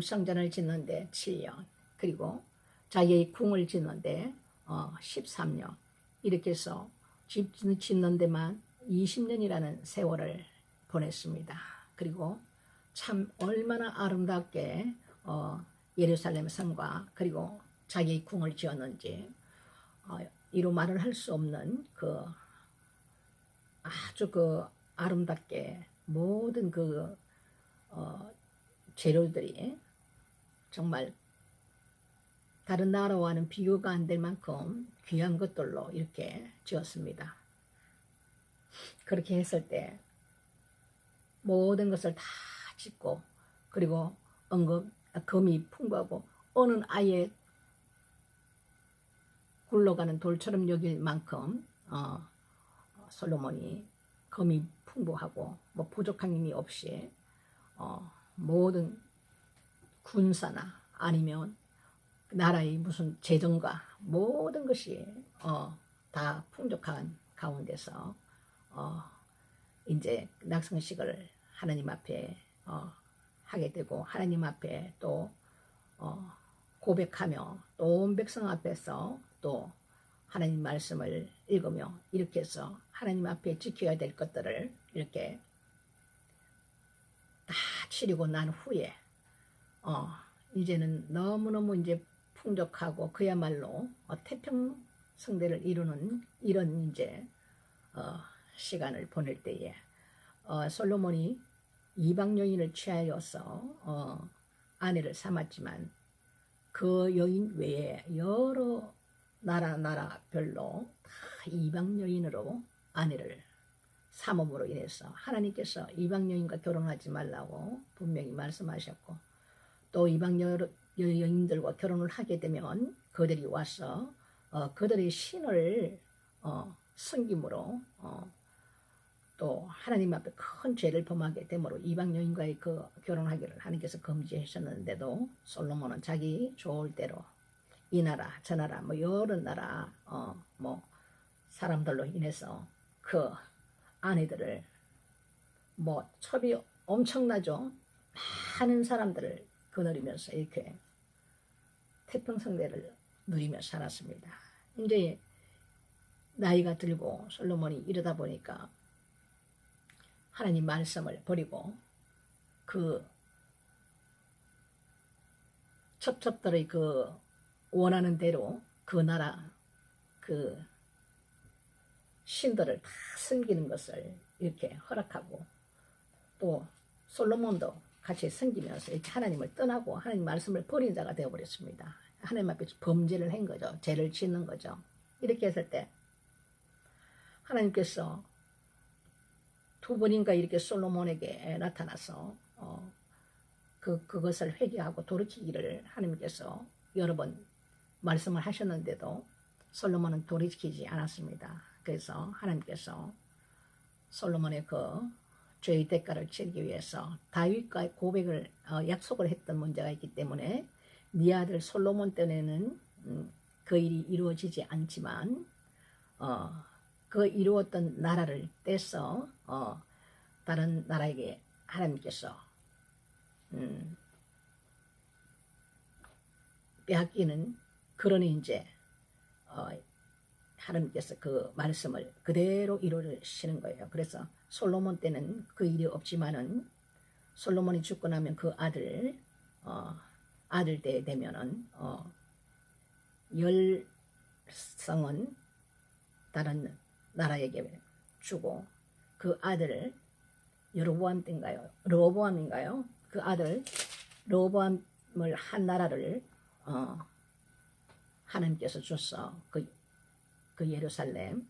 성전을 짓는데 7년, 그리고 자기의 궁을 짓는데 13년, 이렇게 해서 집 짓는 데만 20년이라는 세월을 보냈습니다. 그리고 참 얼마나 아름답게 예루살렘 성과 그리고 자기의 궁을 지었는지 이루 말을 할 수 없는 그 아주 그 아름답게 모든 그 재료들이 정말 다른 나라와는 비교가 안 될 만큼 귀한 것들로 이렇게 지었습니다. 그렇게 했을 때 모든 것을 다 짓고 그리고 금이 풍부하고 어느 아예 굴러가는 돌처럼 여길 만큼 솔로몬이 금이 풍부하고 뭐 부족한 힘이 없이 모든 군사나 아니면 나라의 무슨 재정과 모든 것이 다 풍족한 가운데서 이제 낙성식을 하나님 앞에 하게 되고 하나님 앞에 또 고백하며 또 온 백성 앞에서 또 하나님 말씀을 읽으며 이렇게 해서 하나님 앞에 지켜야 될 것들을 이렇게 다 치르고 난 후에 이제는 너무너무 이제 풍족하고 그야말로 태평성대를 이루는 이런 이제 시간을 보낼 때에 솔로몬이 이방 여인을 취하여서 아내를 삼았지만 그 여인 외에 여러 나라별로 다 이방 여인으로 아내를 삼음으로 인해서 하나님께서 이방 여인과 결혼하지 말라고 분명히 말씀하셨고 또 이방 여인들과 결혼을 하게 되면 그들이 와서 그들의 신을 섬김으로 또 하나님 앞에 큰 죄를 범하게 되므로 이방 여인과의 그 결혼하기를 하나님께서 금지하셨는데도 솔로몬은 자기 좋을 대로 이 나라 저 나라 뭐 여러 나라 뭐 사람들로 인해서 그 아내들을 뭐 첩이 엄청나죠. 많은 사람들을 거느리면서 이렇게 태평성대를 누리며 살았습니다. 이제 나이가 들고 솔로몬이 이러다 보니까 하나님 말씀을 버리고 그 첩첩들의 그 원하는 대로 그 나라 그 신들을 다 섬기는 것을 이렇게 허락하고 또 솔로몬도 같이 섬기면서 이렇게 하나님을 떠나고 하나님 말씀을 버린 자가 되어버렸습니다. 하나님 앞에 범죄를 한 거죠. 죄를 짓는 거죠. 이렇게 했을 때 하나님께서 두 번인가 이렇게 솔로몬에게 나타나서 그것을 회개하고 돌이키기를 하나님께서 여러 번 말씀을 하셨는데도 솔로몬은 돌이키지 않았습니다. 그래서 하나님께서 솔로몬의 그 죄의 대가를 치르기 위해서 다윗과 고백을 약속을 했던 문제가 있기 때문에 네 아들 솔로몬 때에는 그 일이 이루어지지 않지만 그 이루었던 나라를 떼서 다른 나라에게 하나님께서 빼앗기는 그런 이제 하나님께서 그 말씀을 그대로 이루시는 거예요. 그래서 솔로몬 때는 그 일이 없지만은 솔로몬이 죽고 나면 그 아들 때 되면은 열성은 다른 나라에게 주고 그 아들을 여로보암인가요? 그 아들 르호보암을 한 나라를 하나님께서 줬어. 그 예루살렘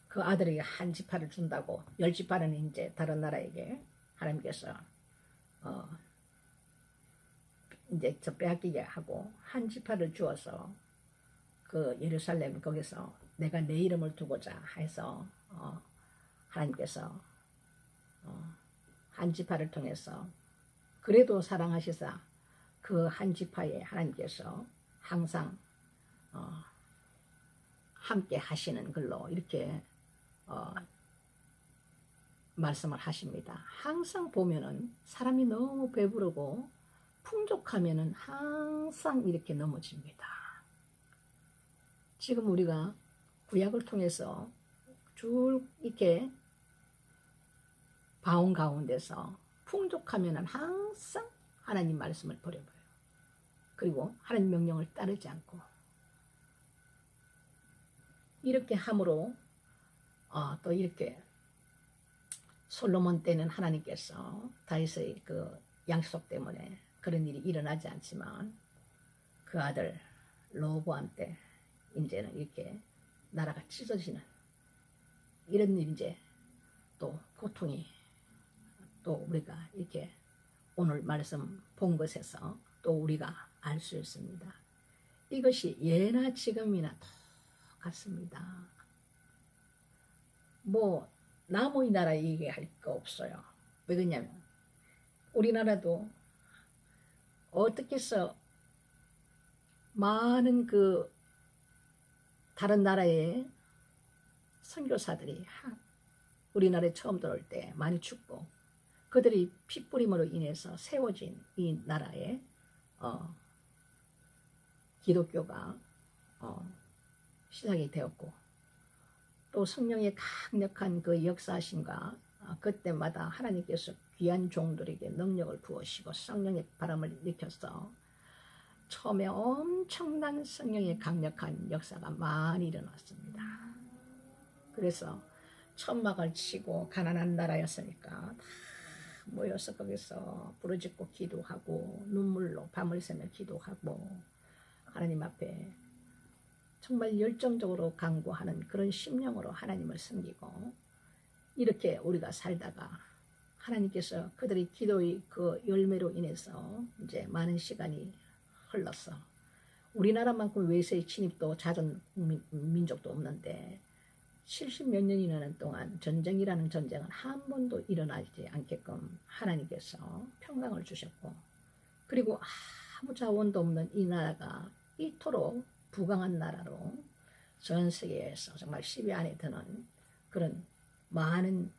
그 아들에게 한 지파를 준다고 10지파는 이제 다른 나라에게 하나님께서 이제 저 빼앗기게 하고 한 지파를 주어서 그 예루살렘 거기서 내가 내 이름을 두고자 해서 하나님께서 한 지파를 통해서 그래도 사랑하시사 그 한 지파에 하나님께서 항상 함께 하시는 걸로 이렇게 말씀을 하십니다. 항상 보면은 사람이 너무 배부르고 풍족하면은 항상 이렇게 넘어집니다. 지금 우리가 구약을 통해서 쭉 이렇게 봐온 가운데서 풍족하면은 항상 하나님 말씀을 버려버려요. 그리고 하나님 명령을 따르지 않고 이렇게 함으로 또 이렇게 솔로몬 때는 하나님께서 다윗의 그 양속 때문에 그런 일이 일어나지 않지만 그 아들 르호보암 때 이제는 이렇게 나라가 찢어지는 이런 일이 이제 또 고통이 또 우리가 이렇게 오늘 말씀 본 것에서 또 우리가 알 수 있습니다. 이것이 예나 지금이나 똑같습니다. 뭐 남의 나라 얘기할 거 없어요. 왜 그러냐면 우리나라도 어떻게 해서 많은 그 다른 나라의 선교사들이 우리나라에 처음 들어올 때 많이 죽고 그들이 핏부림으로 인해서 세워진 이 나라에 기독교가 시작이 되었고 또 성령의 강력한 그 역사하심과 그때마다 하나님께서 귀한 종들에게 능력을 부으시고 성령의 바람을 일으켜서 처음에 엄청난 성령의 강력한 역사가 많이 일어났습니다. 그래서 천막을 치고 가난한 나라였으니까 다 모여서 거기서 부르짖고 기도하고 눈물로 밤을 새며 기도하고 하나님 앞에 정말 열정적으로 간구하는 그런 심령으로 하나님을 섬기고 이렇게 우리가 살다가 하나님께서 그들의 기도의 그 열매로 인해서 이제 많은 시간이 흘렀어. 우리나라만큼 외세의 침입도 잦은 민족도 없는데 70몇 년이라는 동안 전쟁이라는 전쟁은 한 번도 일어나지 않게끔 하나님께서 평강을 주셨고 그리고 아무 자원도 없는 이 나라가 이토록 부강한 나라로 전 세계에서 정말 10위 안에 드는 그런 많은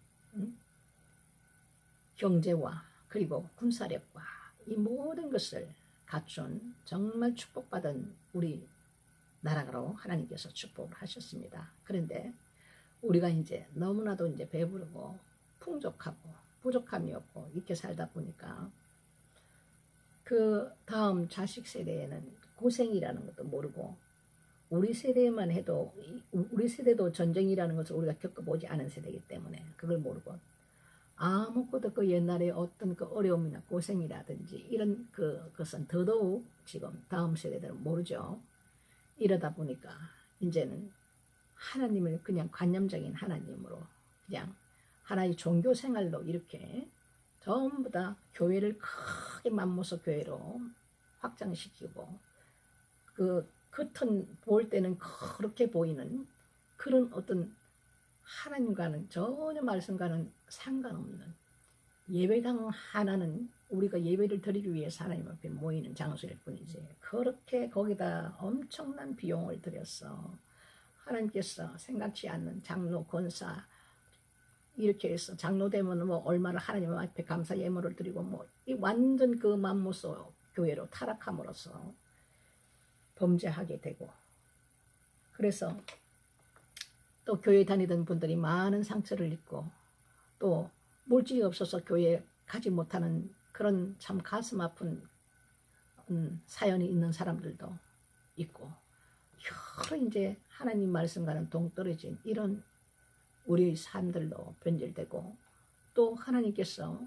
경제와 그리고 군사력과 이 모든 것을 갖춘 정말 축복받은 우리 나라로 하나님께서 축복을 하셨습니다. 그런데 우리가 이제 너무나도 이제 배부르고 풍족하고 부족함이 없고 이렇게 살다 보니까 그 다음 자식 세대에는 고생이라는 것도 모르고 우리 세대만 해도 우리 세대도 전쟁이라는 것을 우리가 겪어보지 않은 세대이기 때문에 그걸 모르고 아무것도 그 옛날에 어떤 그 어려움이나 고생이라든지 이런 그것은 더더욱 지금 다음 세대들은 모르죠. 이러다 보니까 이제는 하나님을 그냥 관념적인 하나님으로 그냥 하나의 종교 생활로 이렇게 전부 다 교회를 크게 맘모서 교회로 확장시키고 그 겉은 볼 때는 그렇게 보이는 그런 어떤 하나님과는 전혀 말씀과는 상관없는 예배당 하나는 우리가 예배를 드리기 위해서 하나님 앞에 모이는 장소일 뿐이지 그렇게 거기다 엄청난 비용을 들였어. 하나님께서 생각지 않는 장로, 권사 이렇게 해서 장로 되면 뭐 얼마나 하나님 앞에 감사 예물을 드리고 뭐 이 완전 그 맘모소 교회로 타락함으로써 범죄하게 되고 그래서 또 교회 다니던 분들이 많은 상처를 입고 또 물질이 없어서 교회에 가지 못하는 그런 참 가슴 아픈 사연이 있는 사람들도 있고 여러 이제 하나님 말씀과는 동떨어진 이런 우리의 삶들로 변질되고 또 하나님께서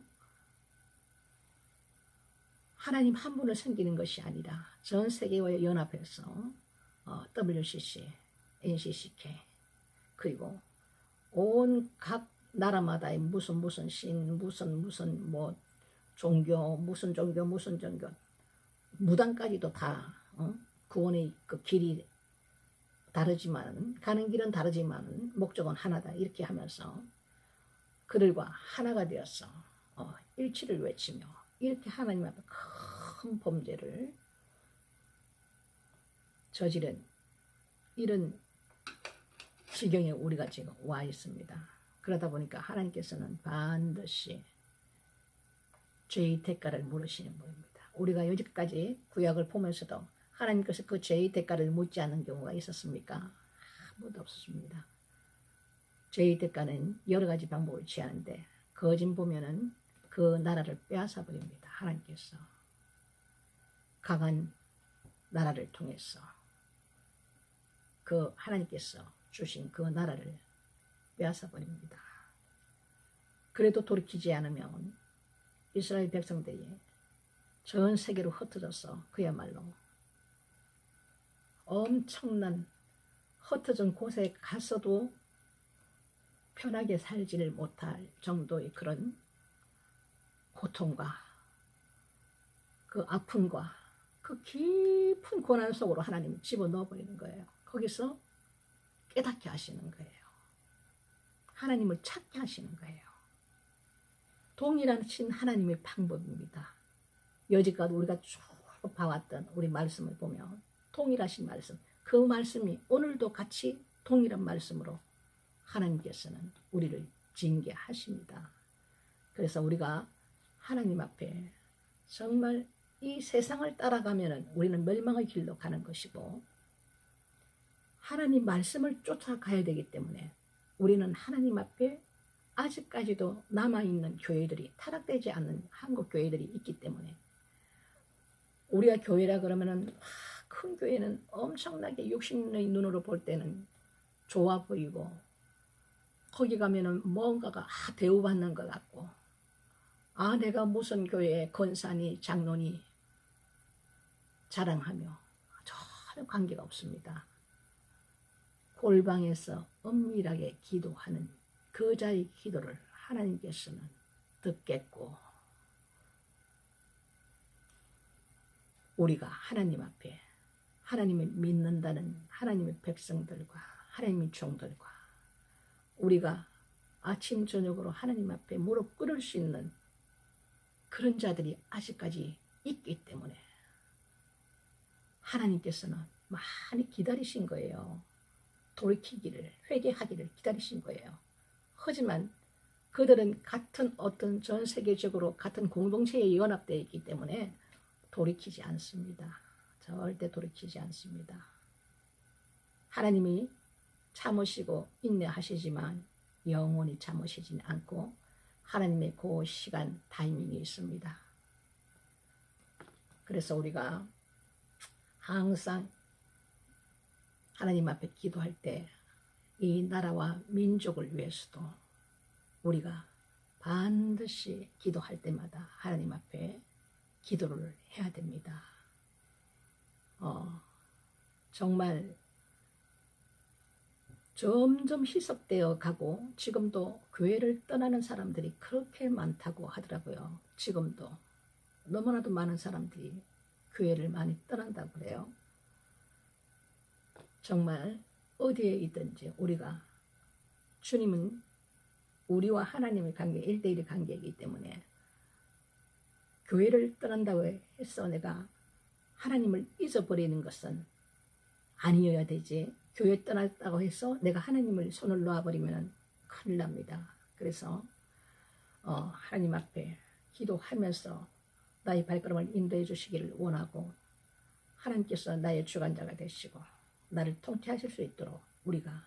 하나님 한 분을 섬기는 것이 아니라 전 세계와 연합해서 WCC, NCCK 그리고 온 각 나라마다의 무슨 신 무슨 뭐 종교 무슨 종교 무당까지도 다 구원의 그 길이 다르지만 가는 길은 다르지만 목적은 하나다 이렇게 하면서 그들과 하나가 되어서 일치를 외치며 이렇게 하나님 앞에 큰 범죄를 저지른 이런 지경에 우리가 지금 와 있습니다. 그러다 보니까 하나님께서는 반드시 죄의 대가를 물으시는 분입니다. 우리가 여지까지 구약을 보면서도 하나님께서 그 죄의 대가를 묻지 않는 경우가 있었습니까? 아무도 없었습니다. 죄의 대가는 여러 가지 방법을 취하는데 거진 보면은 그 나라를 빼앗아 버립니다. 하나님께서 강한 나라를 통해서 그 하나님께서 주신 그 나라를 빼앗아 버립니다. 그래도 돌이키지 않으면 이스라엘 백성들이 전 세계로 흩어져서 그야말로 엄청난 흩어진 곳에 가서도 편하게 살지를 못할 정도의 그런 고통과 그 아픔과 그 깊은 고난 속으로 하나님이 집어넣어 버리는 거예요. 거기서 깨닫게 하시는 거예요. 하나님을 찾게 하시는 거예요. 동일하신 하나님의 방법입니다. 여지까지 우리가 쭉 봐왔던 우리 말씀을 보면 동일하신 말씀, 그 말씀이 오늘도 같이 동일한 말씀으로 하나님께서는 우리를 징계하십니다. 그래서 우리가 하나님 앞에 정말 이 세상을 따라가면 우리는 멸망의 길로 가는 것이고 하나님 말씀을 쫓아가야 되기 때문에 우리는 하나님 앞에 아직까지도 남아있는 교회들이 타락되지 않는 한국 교회들이 있기 때문에 우리가 교회라 그러면은 큰 교회는 엄청나게 육신의 눈으로 볼 때는 좋아 보이고 거기 가면은 뭔가가 대우받는 것 같고 내가 무슨 교회에 권사니 장로니 자랑하며 전혀 관계가 없습니다. 골방에서 엄밀하게 기도하는 그 자의 기도를 하나님께서는 듣겠고 우리가 하나님 앞에 하나님을 믿는다는 하나님의 백성들과 하나님의 종들과 우리가 아침 저녁으로 하나님 앞에 무릎 꿇을 수 있는 그런 자들이 아직까지 있기 때문에 하나님께서는 많이 기다리신 거예요. 돌이키기를, 회개하기를 기다리신 거예요. 하지만 그들은 같은 어떤 전 세계적으로 같은 공동체에 연합되어 있기 때문에 돌이키지 않습니다. 절대 돌이키지 않습니다. 하나님이 참으시고 인내하시지만 영원히 참으시진 않고 하나님의 그 시간 타이밍이 있습니다. 그래서 우리가 항상 하나님 앞에 기도할 때 이 나라와 민족을 위해서도 우리가 반드시 기도할 때마다 하나님 앞에 기도를 해야 됩니다. 정말 점점 희석되어 가고 지금도 교회를 떠나는 사람들이 그렇게 많다고 하더라고요. 지금도 너무나도 많은 사람들이 교회를 많이 떠난다고 그래요. 정말 어디에 있든지 우리가 주님은 우리와 하나님의 관계 1대1의 관계이기 때문에 교회를 떠난다고 해서 내가 하나님을 잊어버리는 것은 아니어야 되지. 교회 떠났다고 해서 내가 하나님을 손을 놓아버리면 큰일 납니다. 그래서 하나님 앞에 기도하면서 나의 발걸음을 인도해 주시기를 원하고 하나님께서 나의 주관자가 되시고 나를 통치하실 수 있도록 우리가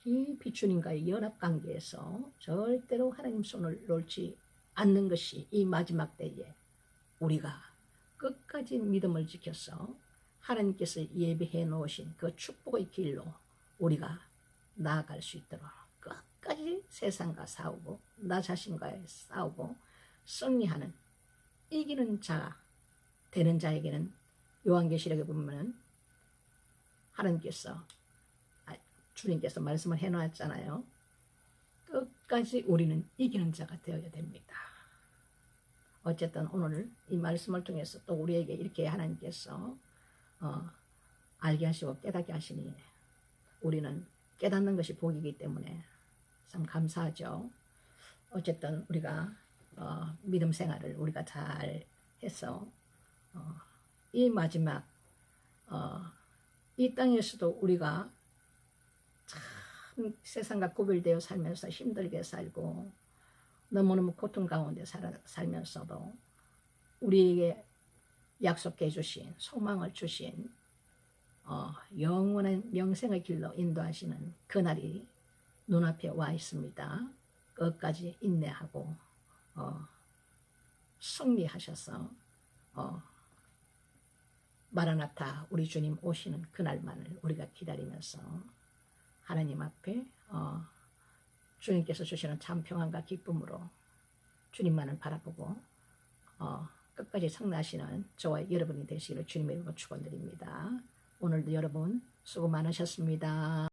깊이 주님과의 연합관계에서 절대로 하나님 손을 놓지 않는 것이 이 마지막 때에 우리가 끝까지 믿음을 지켜서 하나님께서 예비해 놓으신 그 축복의 길로 우리가 나아갈 수 있도록 끝까지 세상과 싸우고 나 자신과 싸우고 승리하는 이기는 자 되는 자에게는 요한계시록에 보면 하나님께서 주님께서 말씀을 해놓았잖아요. 끝까지 우리는 이기는 자가 되어야 됩니다. 어쨌든 오늘 이 말씀을 통해서 또 우리에게 이렇게 하나님께서 알게 하시고 깨닫게 하시니 우리는 깨닫는 것이 복이기 때문에 참 감사하죠. 어쨌든 우리가 믿음 생활을 우리가 잘 해서 이 마지막 이 땅에서도 우리가 참 세상과 구별되어 살면서 힘들게 살고 너무너무 고통 가운데 살면서도 우리에게 약속해 주신 소망을 주신 영원한 영생의 길로 인도하시는 그날이 눈앞에 와 있습니다. 끝까지 인내하고 승리하셔서 마라나타 우리 주님 오시는 그날만을 우리가 기다리면서 하나님 앞에 주님께서 주시는 참 평안과 기쁨으로 주님만을 바라보고 끝까지 성나시는 저와 여러분이 되시기를 주님의 이름으로 축원드립니다. 오늘도 여러분 수고 많으셨습니다.